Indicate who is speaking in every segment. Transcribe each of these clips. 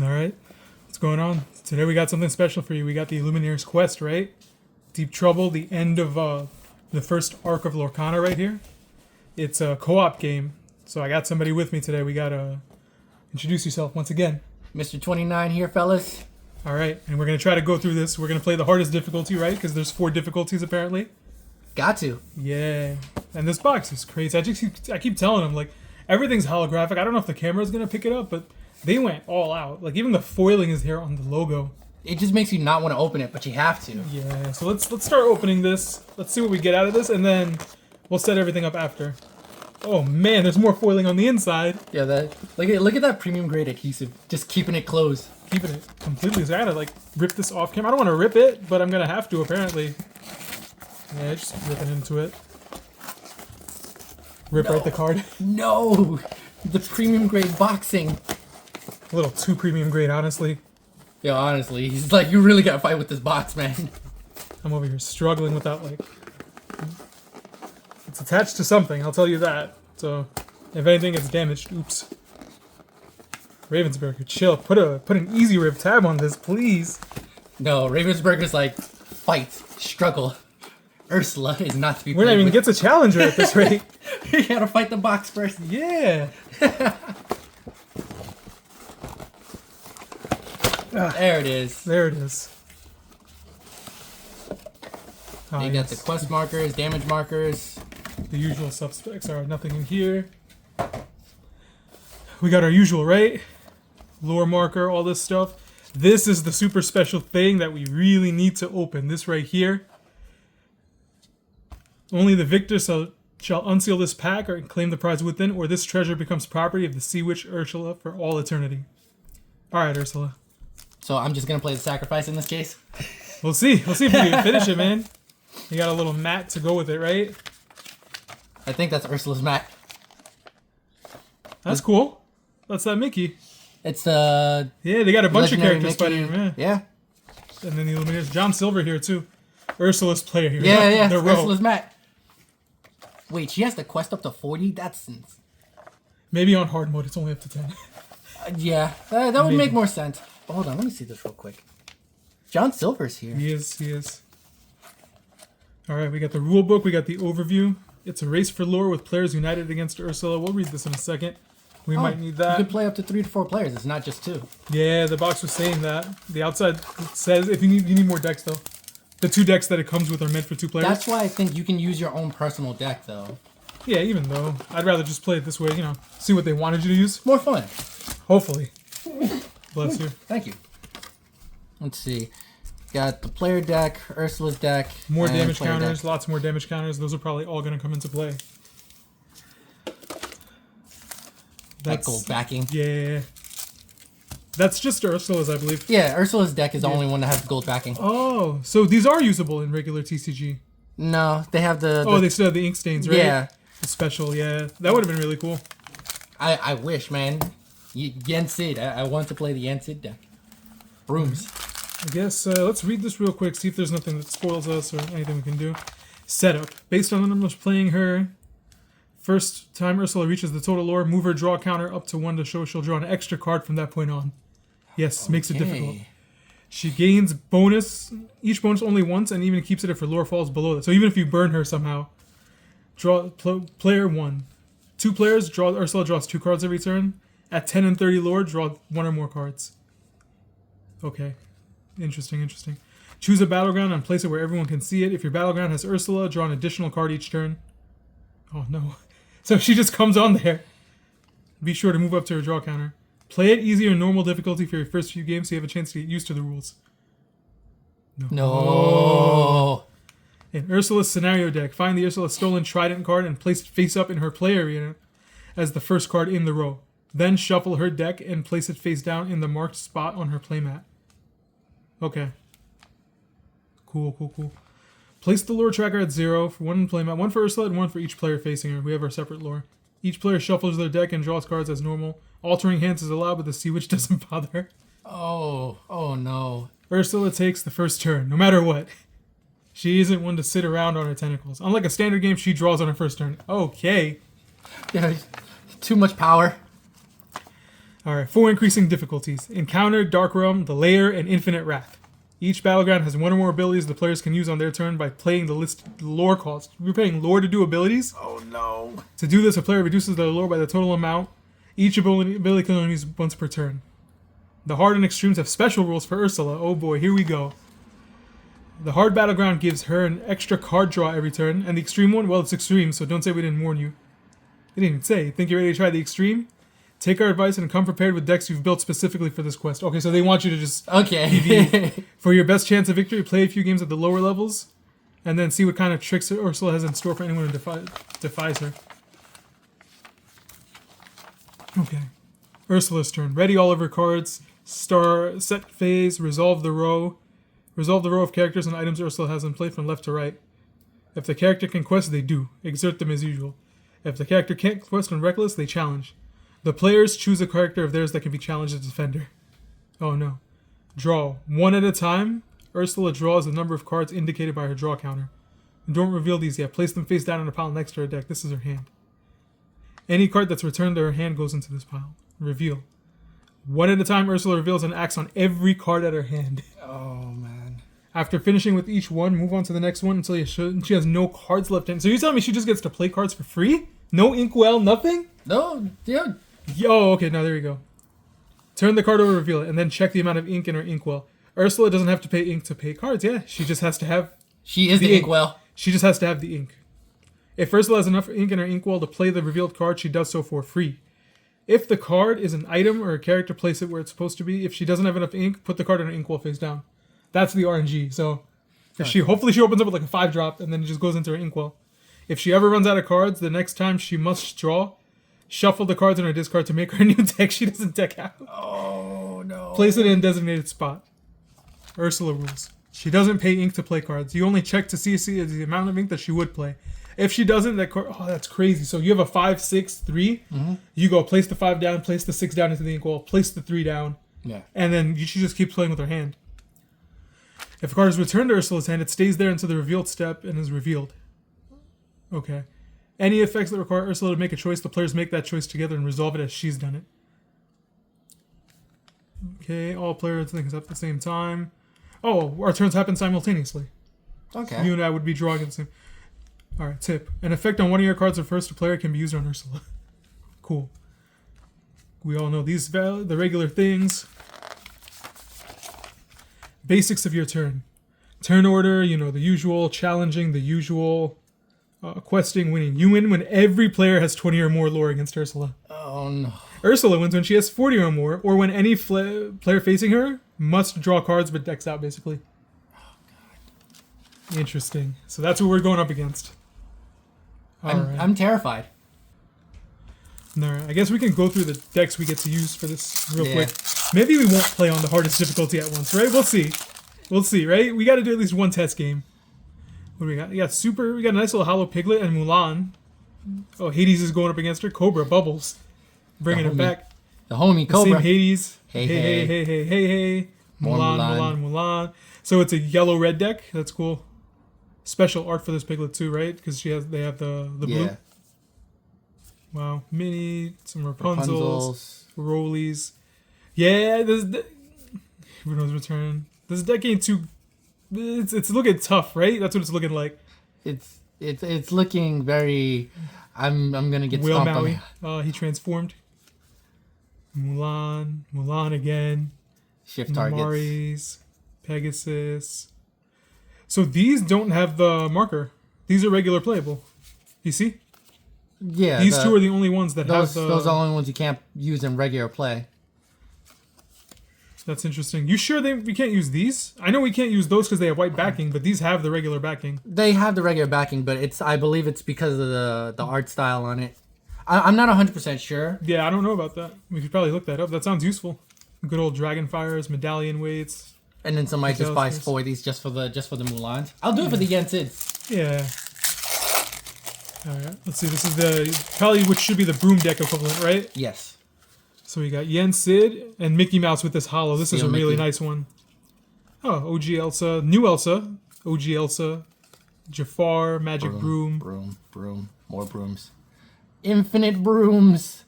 Speaker 1: All right. What's going on? Today we got something special for you. We got the Illumineer's quest, right? Deep Trouble, the end of the first arc of Lorcana right here. It's a co-op game. So I got somebody with me today. We got to introduce yourself once again.
Speaker 2: Mr. 29 here, fellas.
Speaker 1: All right. And we're going to try to go through this. We're going to play the hardest difficulty, right? Because there's 4 difficulties apparently.
Speaker 2: Got to.
Speaker 1: Yeah. And this box is crazy. I keep telling them, like, everything's holographic. I don't know if the camera's going to pick it up, but they went all out. Like, even the foiling is here on the logo.
Speaker 2: It just makes you not want to open it, but you have to.
Speaker 1: Yeah, so let's start opening this. Let's see what we get out of this, and then we'll set everything up after. Oh man, there's more foiling on the inside.
Speaker 2: Yeah, look at that premium grade adhesive. Just keeping it closed.
Speaker 1: Keeping it completely. So I gotta like rip this off camera. I don't want to rip it, but I'm gonna have to apparently. Yeah, just ripping into it. Rip right the card.
Speaker 2: No, the premium grade boxing.
Speaker 1: A little too premium grade, honestly.
Speaker 2: Yeah, honestly, he's like, you really gotta fight with this box, man.
Speaker 1: I'm over here struggling without like. It's attached to something, I'll tell you that. So, if anything gets damaged, oops. Ravensburger, chill. Put an easy rip tab on this, please.
Speaker 2: No, Ravensburger's like, fight, struggle. Ursula is not to be
Speaker 1: We're not even
Speaker 2: with.
Speaker 1: gets a challenger at this rate.
Speaker 2: You gotta fight the box first.
Speaker 1: Yeah.
Speaker 2: There it is.
Speaker 1: There it is. Ah,
Speaker 2: You got the
Speaker 1: yes.
Speaker 2: quest markers, damage markers.
Speaker 1: The usual suspects are nothing in here. We got our usual, right? Lore marker, all this stuff. This is the super special thing that we really need to open. This right here. Only the victor shall unseal this pack or claim the prize within, or this treasure becomes property of the Sea Witch Ursula for all eternity. Alright, Ursula.
Speaker 2: So I'm just gonna play the sacrifice in this case.
Speaker 1: We'll see. We'll see if we can finish it, man. You got a little mat to go with it, right?
Speaker 2: I think that's Ursula's mat.
Speaker 1: That's cool. That's that Mickey.
Speaker 2: It's
Speaker 1: Yeah, they got a bunch of
Speaker 2: legendary
Speaker 1: characters fighting him. Yeah.
Speaker 2: Yeah.
Speaker 1: And then the Illumineers. John Silver here, too. Ursula's player here.
Speaker 2: Yeah.
Speaker 1: The
Speaker 2: It's
Speaker 1: row.
Speaker 2: Ursula's mat. Wait, she has the quest up to 40? That's...
Speaker 1: Maybe on hard mode, it's only up to 10.
Speaker 2: yeah, that would
Speaker 1: Maybe.
Speaker 2: make more sense. But hold on, let me see this real quick. John Silver's here.
Speaker 1: He is. Alright, we got the rule book. We got the overview. It's a race for lore with players united against Ursula. We'll read this in a second. We might need
Speaker 2: You
Speaker 1: that.
Speaker 2: can play up to 3 to 4 players. It's not just 2.
Speaker 1: Yeah, the box was saying that. The outside says if you need more decks though. The 2 decks that it comes with are meant for 2 players.
Speaker 2: That's why I think you can use your own personal deck, though.
Speaker 1: Yeah, even though I'd rather just play it this way, see what they wanted you to use.
Speaker 2: More fun.
Speaker 1: Hopefully. Bless you.
Speaker 2: Thank you. Let's see. Got the player deck, Ursula's deck.
Speaker 1: More
Speaker 2: and
Speaker 1: damage
Speaker 2: player
Speaker 1: counters,
Speaker 2: deck.
Speaker 1: lots more damage counters. Those are probably all going to come into play.
Speaker 2: Like gold backing.
Speaker 1: Yeah. That's just Ursula's, I believe.
Speaker 2: Yeah, Ursula's deck is the only one that has gold backing.
Speaker 1: Oh, so these are usable in regular TCG.
Speaker 2: No, they have the
Speaker 1: Oh, they still have the ink stains, right?
Speaker 2: Yeah.
Speaker 1: The special, yeah. That would have been really cool.
Speaker 2: I wish, man. Yen Sid. I want to play the Yen Sid deck. Brooms.
Speaker 1: I guess let's read this real quick, see if there's nothing that spoils us or anything we can do. Setup. Based on the numbers playing her, first time Ursula reaches the total lore, move her draw counter up to 1 to show she'll draw an extra card from that point on. Yes, makes it difficult. She gains each bonus only once, and even keeps it if her lore falls below that. So even if you burn her somehow, player 1. 2 players, Ursula draws 2 cards every turn. At 10 and 30 lore, draw 1 or more cards. Okay. Interesting. Choose a battleground and place it where everyone can see it. If your battleground has Ursula, draw an additional card each turn. Oh no. So she just comes on there. Be sure to move up to her draw counter. Play it easy or normal difficulty for your first few games so you have a chance to get used to the rules.
Speaker 2: No.
Speaker 1: In Ursula's scenario deck, find the Ursula Stolen Trident card and place it face up in her play arena as the first card in the row. Then shuffle her deck and place it face down in the marked spot on her playmat. Okay. Cool. Place the lore tracker at 0 for 1 playmat, 1 for Ursula and 1 for each player facing her. We have our separate lore. Each player shuffles their deck and draws cards as normal. Altering hands is allowed, but the Sea Witch doesn't bother.
Speaker 2: Oh no.
Speaker 1: Ursula takes the first turn, no matter what. She isn't one to sit around on her tentacles. Unlike a standard game, she draws on her first turn. Okay.
Speaker 2: Yeah, too much power.
Speaker 1: Alright, 4 increasing difficulties. Encounter, Dark Realm, The Lair, and Infinite Wrath. Each battleground has one or more abilities the players can use on their turn by playing the list lore cost. We're paying lore to do abilities.
Speaker 2: Oh no.
Speaker 1: To do this, a player reduces their lore by the total amount. Each ability can only use once per turn. The hard and extremes have special rules for Ursula. Oh boy, here we go. The hard battleground gives her an extra card draw every turn, and the extreme one, well, it's extreme, so don't say we didn't warn you. They didn't even say. Think you're ready to try the extreme? Take our advice and come prepared with decks you've built specifically for this quest. Okay, so they want you to just...
Speaker 2: Okay.
Speaker 1: For your best chance of victory, play a few games at the lower levels, and then see what kind of tricks Ursula has in store for anyone who defies her. Okay. Ursula's turn. Ready all of her cards. Set phase. Resolve the row. Resolve the row of characters and items Ursula has in play from left to right. If the character can quest, they do. Exert them as usual. If the character can't quest and reckless, they challenge. The players choose a character of theirs that can be challenged as defender. Oh no. Draw. One at a time, Ursula draws the number of cards indicated by her draw counter. Don't reveal these yet. Place them face down in a pile next to her deck. This is her hand. Any card that's returned to her hand goes into this pile. Reveal. One at a time, Ursula reveals and acts on every card at her hand.
Speaker 2: Oh man.
Speaker 1: After finishing with each one, move on to the next one until she has no cards left in. So you're telling me she just gets to play cards for free? No inkwell, nothing?
Speaker 2: No, dude.
Speaker 1: Oh, okay, now there you go. Turn the card over, reveal it, and then check the amount of ink in her inkwell. Ursula doesn't have to pay ink to pay cards, yeah. She just has to have...
Speaker 2: She is the inkwell.
Speaker 1: She just has to have the ink. If Ursula has enough ink in her inkwell to play the revealed card, she does so for free. If the card is an item or a character, place it where it's supposed to be. If she doesn't have enough ink, put the card in her inkwell face down. That's the RNG. So, if hopefully she opens up with like a 5-drop, and then it just goes into her inkwell. If she ever runs out of cards, the next time she must draw... Shuffle the cards in her discard to make her new deck she doesn't deck out.
Speaker 2: Oh, no.
Speaker 1: Place it in a designated spot. Ursula rules. She doesn't pay ink to play cards. You only check to see the amount of ink that she would play. If she doesn't, that card... Oh, that's crazy. So you have a 5, 6, 3. Mm-hmm. You go place the 5 down, place the 6 down into the inkwell, place the 3 down.
Speaker 2: Yeah.
Speaker 1: And then she just keeps playing with her hand. If a card is returned to Ursula's hand, it stays there until the revealed step and is revealed. Okay. Any effects that require Ursula to make a choice, the players make that choice together and resolve it as she's done it. Okay, all players think it's up at the same time. Oh, our turns happen simultaneously.
Speaker 2: Okay.
Speaker 1: You and I would be drawing at the same... Alright, tip. An effect on one of your cards refers to player can be used on Ursula. Cool. We all know these the regular things. Basics of your turn. Turn order, the usual. Challenging, the usual. Questing, winning. You win when every player has 20 or more lore against Ursula.
Speaker 2: Oh no.
Speaker 1: Ursula wins when she has 40 or more, or when any player facing her must draw cards but decks out, basically.
Speaker 2: Oh god.
Speaker 1: Interesting. So that's what we're going up against.
Speaker 2: I'm terrified.
Speaker 1: Alright, I guess we can go through the decks we get to use for this real quick. Maybe we won't play on the hardest difficulty at once, right? We'll see. We'll see, right? We got to do at least one test game. What do we got? We got a nice little Hollow Piglet and Mulan. Oh, Hades is going up against her. Cobra, Bubbles. Bringing it back.
Speaker 2: The homie
Speaker 1: The
Speaker 2: Cobra.
Speaker 1: same Hades.
Speaker 2: Hey.
Speaker 1: Mulan. So it's a yellow-red deck. That's cool. Special art for this Piglet too, right? Because they have the blue.
Speaker 2: Yeah.
Speaker 1: Wow. Minnie, some Rapunzels. Rollies. Yeah, Bruno's Return. This deck ain't too... It's looking tough, right? That's what it's looking like.
Speaker 2: It's looking very... I'm gonna get
Speaker 1: Will
Speaker 2: stomped
Speaker 1: Maui. He transformed. Mulan again.
Speaker 2: Shift targets.
Speaker 1: Maris, Pegasus. So these don't have the marker. These are regular playable. You see?
Speaker 2: Yeah.
Speaker 1: These two are the only ones that have the...
Speaker 2: Those are the only ones you can't use in regular play.
Speaker 1: That's interesting. You sure we can't use these? I know we can't use those because they have white backing, but these have the regular backing.
Speaker 2: They have the regular backing, but I believe it's because of the art style on it. I'm not 100% sure.
Speaker 1: Yeah, I don't know about that. We could probably look that up. That sounds useful. Good old Dragonfires, medallion weights.
Speaker 2: And then some might just buy 4 of these just for the Mulans. I'll do it for the Yensids.
Speaker 1: Yeah. Alright, let's see. This is probably which should be the broom deck equivalent, right?
Speaker 2: Yes.
Speaker 1: So we got Yen Sid and Mickey Mouse with this hollow. This is a really nice one. Oh, OG Elsa, new Elsa, OG Elsa, Jafar, Magic Broom.
Speaker 2: Broom, more brooms. Infinite brooms.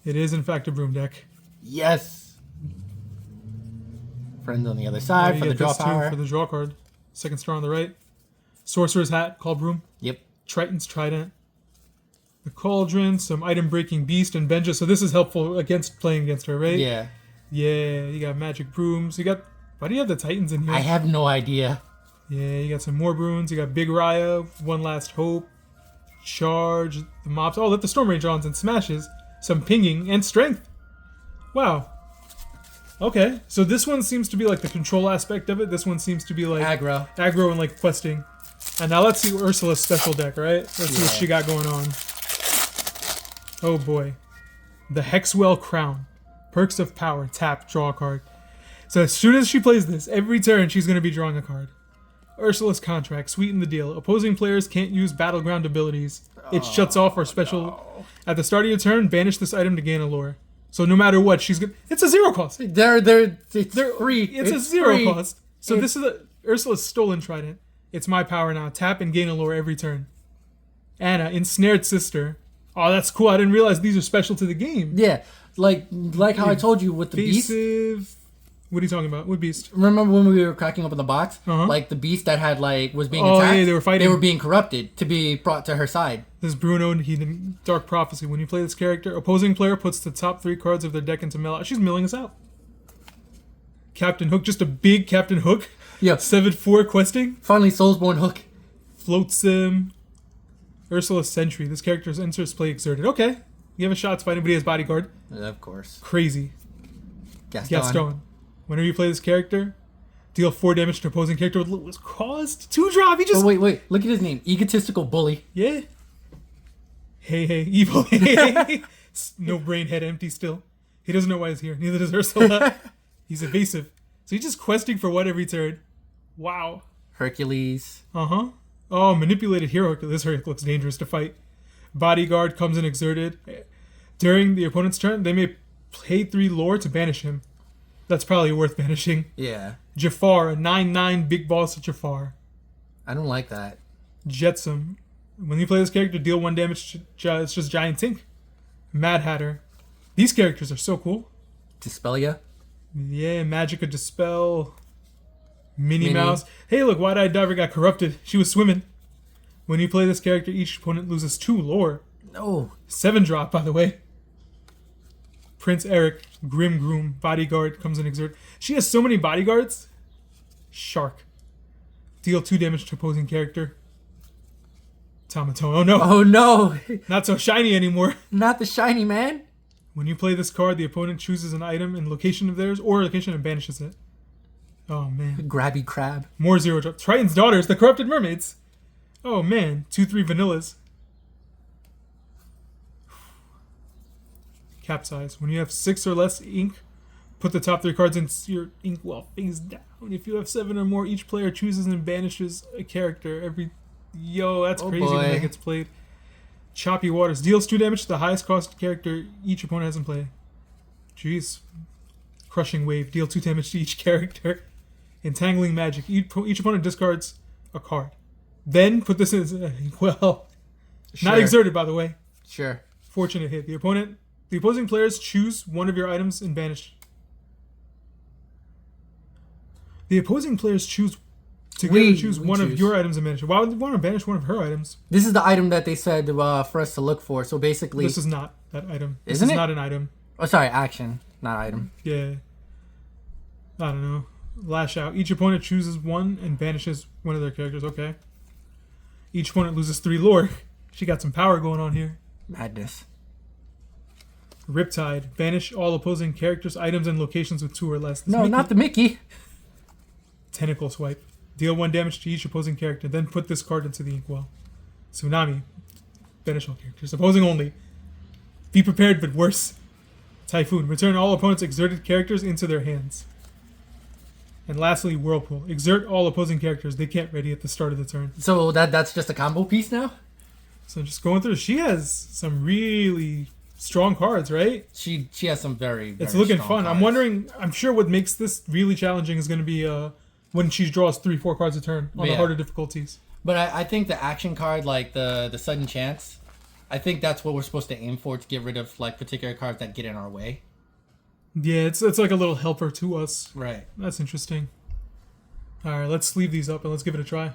Speaker 1: It is in fact a broom deck.
Speaker 2: Yes. Friends on the other side
Speaker 1: You
Speaker 2: for the
Speaker 1: get
Speaker 2: draw
Speaker 1: this too
Speaker 2: power.
Speaker 1: for the draw card. Second star on the right. Sorcerer's Hat, Call Broom.
Speaker 2: Yep.
Speaker 1: Triton's Trident. The Cauldron, some item breaking beast and Benja. So this is helpful against playing against her, right?
Speaker 2: Yeah.
Speaker 1: Yeah, you got magic brooms. You got, why do you have the Titans in here?
Speaker 2: I have no idea.
Speaker 1: Yeah, you got some more runes. You got Big Raya, One Last Hope, Charge, the mobs. Oh, let the Storm Rage on and smashes. Some pinging and strength. Wow. Okay, so this one seems to be like the control aspect of it. This one seems to be like
Speaker 2: Aggro.
Speaker 1: aggro and like questing. And now let's see Ursula's special deck, right? Let's see what
Speaker 2: Yeah.
Speaker 1: she got going on. Oh boy. The Hexwell Crown. Perks of Power. Tap, draw a card. So as soon as she plays this, every turn she's going to be drawing a card. Ursula's Contract. Sweeten the deal. Opposing players can't use Battleground abilities. It shuts off or special...
Speaker 2: No.
Speaker 1: At the start of your turn, banish this item to gain a lore. So no matter what, she's gonna... It's a 0 cost.
Speaker 2: It's free.
Speaker 1: It's a 0
Speaker 2: free.
Speaker 1: cost. So this is Ursula's Stolen Trident. It's my power now. Tap and gain a lore every turn. Anna, Ensnared Sister. Oh, that's cool. I didn't realize these are special to the game.
Speaker 2: Yeah, like how I told you with the beast.
Speaker 1: Evasive. What are you talking about? What beast?
Speaker 2: Remember when we were cracking open the box?
Speaker 1: Uh-huh.
Speaker 2: Like the beast that had was being
Speaker 1: Oh,
Speaker 2: attacked.
Speaker 1: yeah, they were fighting.
Speaker 2: They were being corrupted to be brought to her side.
Speaker 1: This is Bruno and Heathen Dark Prophecy. When you play this character, opposing player puts the top 3 cards of their deck into mill. She's milling us out. Captain Hook, just a big Captain Hook.
Speaker 2: Yeah.
Speaker 1: 7/4 questing.
Speaker 2: Finally, Soulsborne Hook.
Speaker 1: Float Sim. Ursula Sentry. This character's enters play exerted. Okay. You have a shot to fight anybody as bodyguard.
Speaker 2: Of course.
Speaker 1: Crazy.
Speaker 2: Gaston.
Speaker 1: Gaston. Whenever you play this character, deal 4 damage to opposing character with lowest cost. 2-drop. He just...
Speaker 2: Oh, wait. Look at his name. Egotistical Bully.
Speaker 1: Yeah. Hey, evil. Hey. No brain, head empty still. He doesn't know why he's here. Neither does Ursula. He's evasive. So he's just questing for what every turn. Wow.
Speaker 2: Hercules.
Speaker 1: Uh-huh. Oh, manipulated hero. This hero looks dangerous to fight. Bodyguard comes in exerted. During the opponent's turn, they may pay 3 lore to banish him. That's probably worth banishing.
Speaker 2: Yeah.
Speaker 1: Jafar, a 9/9 big boss of Jafar.
Speaker 2: I don't like that.
Speaker 1: Jetsam. When you play this character, deal 1 damage to it's just Giant Tink. Mad Hatter. These characters are so cool.
Speaker 2: Dispelia.
Speaker 1: Yeah, Magica Dispel. Minnie Mouse. Hey, look, Wide-Eyed Diver got corrupted. She was swimming. When you play this character, each opponent loses 2 lore.
Speaker 2: No.
Speaker 1: 7-drop, by the way. Prince Eric, Grim Groom, Bodyguard, comes in exert. She has so many bodyguards. Shark. Deal 2 damage to opposing character. Tomato. Oh no.
Speaker 2: Oh no.
Speaker 1: Not so shiny anymore.
Speaker 2: Not the shiny man.
Speaker 1: When you play this card, the opponent chooses an item and location of theirs or a location and banishes it. Oh man.
Speaker 2: Grabby Crab.
Speaker 1: More 0-drop. Triton's Daughters, the Corrupted Mermaids. Oh man. 2/3 vanillas. Capsize. When you have 6 or less ink, put the top 3 cards in your inkwell face down. If you have 7 or more, each player chooses and banishes a character every... Yo, that's crazy when that gets played. Choppy Waters. Deals 2 damage to the highest cost character each opponent has in play. Jeez. Crushing Wave. Deal 2 damage to each character. Entangling Magic. Each opponent discards a card. Then put this in... Well,
Speaker 2: Sure.
Speaker 1: not exerted, by the way.
Speaker 2: Sure.
Speaker 1: Fortunate hit. The opposing players choose one of your items and banish. The opposing players choose together choose one of your items and banish. Why would they want to banish one of her items?
Speaker 2: This is the item that they said for us to look for. So basically,
Speaker 1: This is not that item. This
Speaker 2: Isn't
Speaker 1: is
Speaker 2: it?
Speaker 1: not an item.
Speaker 2: oh, sorry, action, not item.
Speaker 1: Yeah. I don't know. Lash Out. Each opponent chooses one and banishes one of their characters. Okay. Each opponent loses 3 lore. She got some power going on here.
Speaker 2: Madness.
Speaker 1: Riptide. Banish all opposing characters, items, and locations with 2 or less. This
Speaker 2: No,
Speaker 1: Mickey-
Speaker 2: not the Mickey.
Speaker 1: Tentacle Swipe. Deal 1 damage to each opposing character, then put this card into the inkwell. Tsunami. Banish all characters. Opposing only. Be prepared, but worse. Typhoon. Return all opponents' exerted characters into their hands. And lastly, Whirlpool. Exert all opposing characters. They can't ready at the start of the turn.
Speaker 2: So that's just a combo piece now.
Speaker 1: So just going through, she has some really strong cards, right?
Speaker 2: She has some very
Speaker 1: It's looking
Speaker 2: strong
Speaker 1: fun.
Speaker 2: cards.
Speaker 1: I'm wondering, I'm sure what makes this really challenging is going to be when she draws 3-4 cards a turn on the harder difficulties.
Speaker 2: But I think the action card, like the sudden chance, I think that's what we're supposed to aim for to get rid of like particular cards that get in our way.
Speaker 1: Yeah, it's like a little helper to us.
Speaker 2: Right.
Speaker 1: That's interesting. All right, let's leave these up and let's give it a try.